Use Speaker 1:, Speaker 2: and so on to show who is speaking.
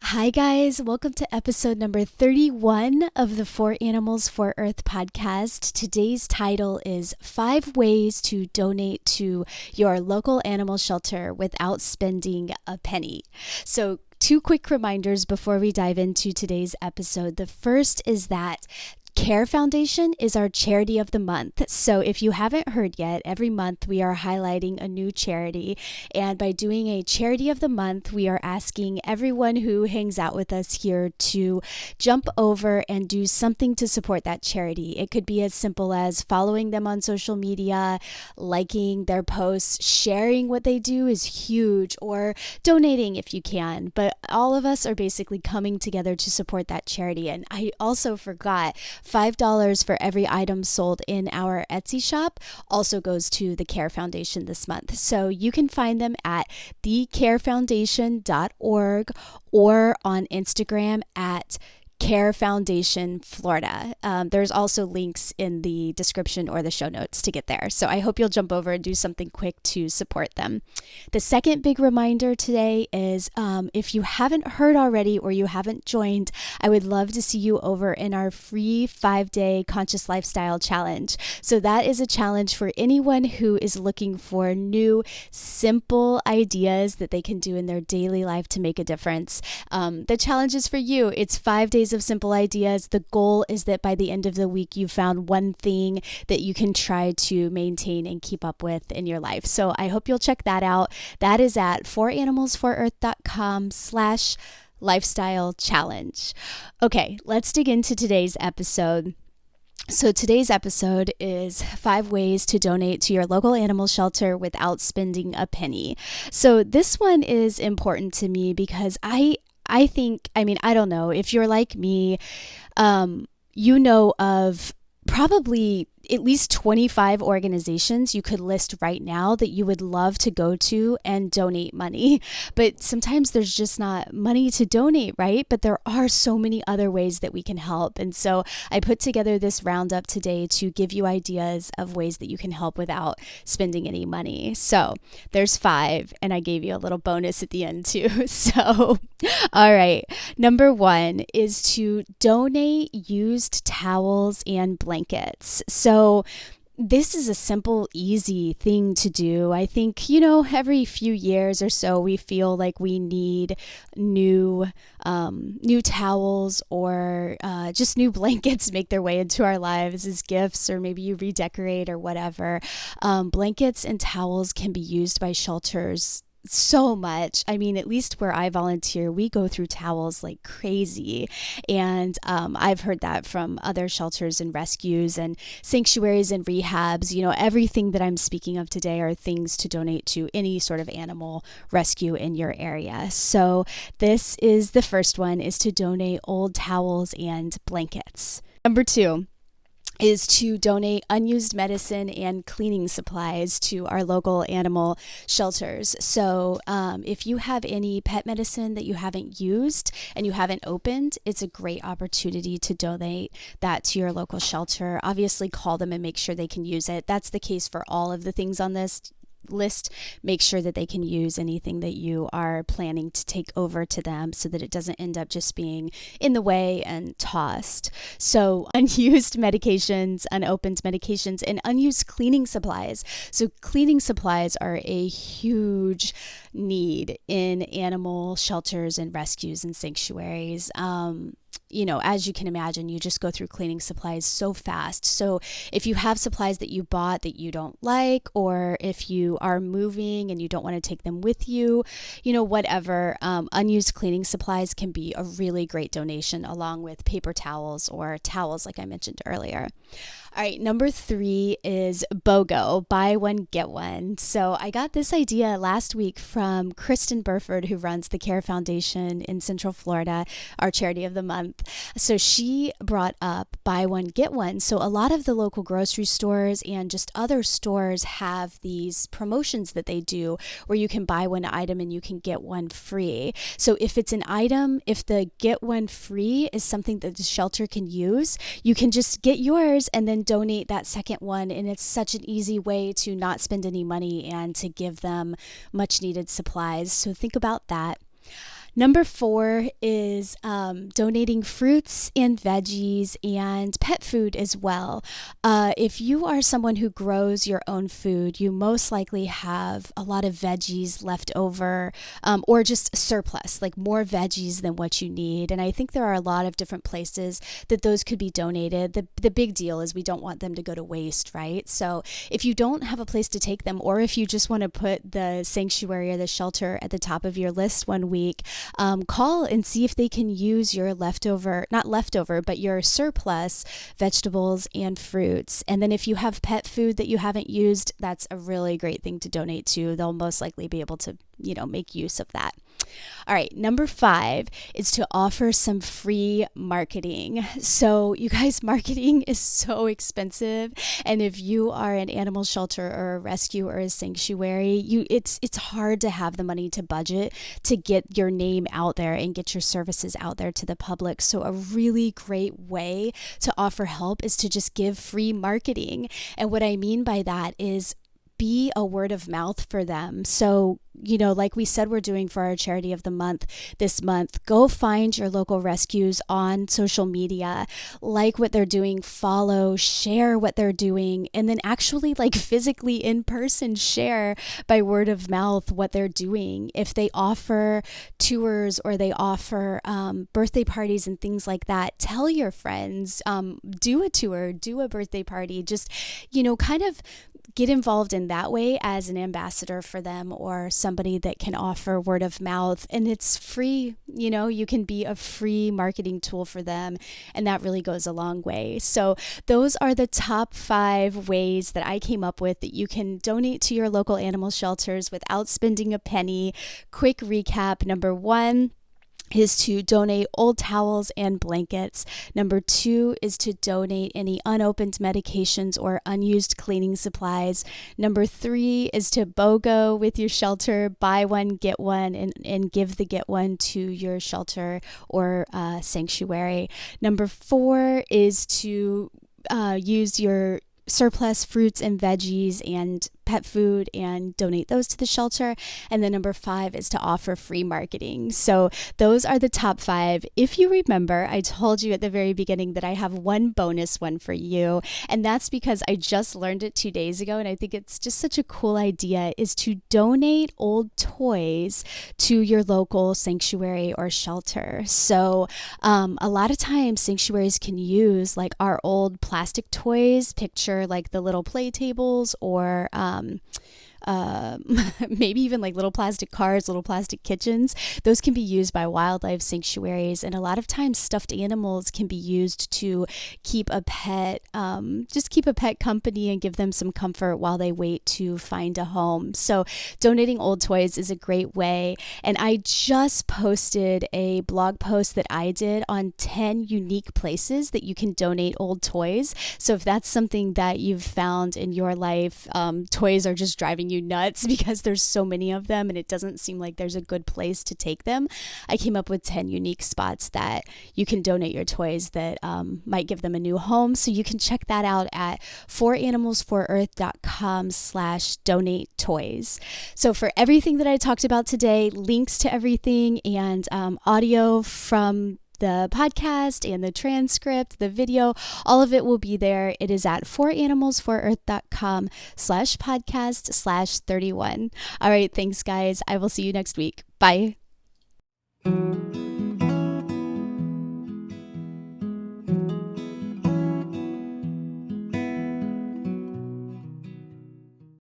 Speaker 1: Hi, guys. Welcome to episode number 31 of the For Animals for Earth podcast. Today's title is 5 Ways to Donate to Your Local Animal Shelter Without Spending a Penny. So, two quick reminders before we dive into today's episode. The first is that Care Foundation is our charity of the month. So if you haven't heard yet, every month we are highlighting a new charity. And by doing a charity of the month, we are asking everyone who hangs out with us here to jump over and do something to support that charity. It could be as simple as following them on social media, liking their posts, sharing what they do is huge, or donating if you can. But all of us are basically coming together to support that charity. And I also forgot, $5 for every item sold in our Etsy shop also goes to the Care Foundation this month. So you can find them at thecarefoundation.org or on Instagram at Care Foundation Florida. There's also links in the description or the show notes to get there. So I hope you'll jump over and do something quick to support them. The second big reminder today is if you haven't heard already or you haven't joined, I would love to see you over in our free 5-day Conscious Lifestyle Challenge. So that is a challenge for anyone who is looking for new, simple ideas that they can do in their daily life to make a difference. The challenge is for you. It's 5 days of simple ideas. The goal is that by the end of the week, you found one thing that you can try to maintain and keep up with in your life. So I hope you'll check that out. That is at foranimalsforearth.com/lifestyle challenge. Okay, let's dig into today's episode. So today's episode is 5 ways to donate to your local animal shelter without spending a penny. So this one is important to me because I think, I don't know, if you're like me, you know of probably at least 25 organizations you could list right now that you would love to go to and donate money. But sometimes there's just not money to donate, right? But there are so many other ways that we can help. And so I put together this roundup today to give you ideas of ways that you can help without spending any money. So there's 5, and I gave you a little bonus at the end too. So, all right. Number 1 is to donate used towels and blankets. So this is a simple, easy thing to do. I think, every few years or so, we feel like we need new towels or just new blankets make their way into our lives as gifts, or maybe you redecorate or whatever. Blankets and towels can be used by shelters so much. At least where I volunteer, we go through towels like crazy. And I've heard that from other shelters and rescues and sanctuaries and rehabs. Everything that I'm speaking of today are things to donate to any sort of animal rescue in your area. So this is the first one, is to donate old towels and blankets. Number 2 is to donate unused medicine and cleaning supplies to our local animal shelters. So if you have any pet medicine that you haven't used and you haven't opened, it's a great opportunity to donate that to your local shelter. Obviously, call them and make sure they can use it. That's the case for all of the things on this list. Make sure that they can use anything that you are planning to take over to them so that it doesn't end up just being in the way and tossed. So unused medications, unopened medications, and unused cleaning supplies. So cleaning supplies are a huge need in animal shelters and rescues and sanctuaries. As you can imagine, you just go through cleaning supplies so fast. So if you have supplies that you bought that you don't like, or if you are moving and you don't want to take them with you, whatever, unused cleaning supplies can be a really great donation, along with paper towels or towels like I mentioned earlier. All right, number 3 is BOGO, buy one, get one. So I got this idea last week from Kristen Burford, who runs the Care Foundation in Central Florida, our charity of the month. So she brought up buy one, get one. So a lot of the local grocery stores and just other stores have these promotions that they do where you can buy one item and you can get one free. So if it's an item, if the get one free is something that the shelter can use, you can just get yours and then donate that second one. And it's such an easy way to not spend any money and to give them much needed supplies. So think about that. Number 4 is donating fruits and veggies and pet food as well. If you are someone who grows your own food, you most likely have a lot of veggies left over, or just surplus, like more veggies than what you need. And I think there are a lot of different places that those could be donated. The big deal is we don't want them to go to waste, right? So if you don't have a place to take them, or if you just want to put the sanctuary or the shelter at the top of your list one week, call and see if they can use your not leftover, but your surplus vegetables and fruits. And then if you have pet food that you haven't used, that's a really great thing to donate to. They'll most likely be able to, make use of that. All right, number 5 is to offer some free marketing. So you guys, marketing is so expensive. And if you are an animal shelter or a rescue or a sanctuary, it's hard to have the money to budget to get your name out there and get your services out there to the public. So a really great way to offer help is to just give free marketing. And what I mean by that is be a word of mouth for them. So, like we said, we're doing for our charity of the month this month, go find your local rescues on social media, like what they're doing, follow, share what they're doing, and then actually physically in person share by word of mouth what they're doing. If they offer tours or they offer birthday parties and things like that, tell your friends, do a tour, do a birthday party, just, kind of get involved in that way as an ambassador for them or somebody that can offer word of mouth. And it's free, you can be a free marketing tool for them. And that really goes a long way. So those are the top 5 ways that I came up with that you can donate to your local animal shelters without spending a penny. Quick recap. Number 1 is to donate old towels and blankets. Number 2 is to donate any unopened medications or unused cleaning supplies. Number 3 is to BOGO with your shelter, buy one, get one, and give the get one to your shelter or sanctuary. Number 4 is to use your surplus fruits and veggies and pet food and donate those to the shelter. And then number 5 is to offer free marketing. So those are the top 5. If you remember, I told you at the very beginning that I have one bonus one for you. And that's because I just learned it 2 days ago. And I think it's just such a cool idea, is to donate old toys to your local sanctuary or shelter. So a lot of times sanctuaries can use our old plastic toys, picture the little play tables or maybe even little plastic cars, little plastic kitchens. Those can be used by wildlife sanctuaries. And a lot of times stuffed animals can be used to keep a pet, just keep a pet company and give them some comfort while they wait to find a home. So donating old toys is a great way. And I just posted a blog post that I did on 10 unique places that you can donate old toys. So if that's something that you've found in your life, toys are just driving you nuts because there's so many of them and it doesn't seem like there's a good place to take them, I came up with 10 unique spots that you can donate your toys that might give them a new home. So you can check that out at foranimalsforearth.com/donate toys. So for everything that I talked about today, links to everything and audio from the podcast and the transcript, the video, all of it will be there. It is at foranimalsforearth.com/podcast/31. All right. Thanks, guys. I will see you next week. Bye.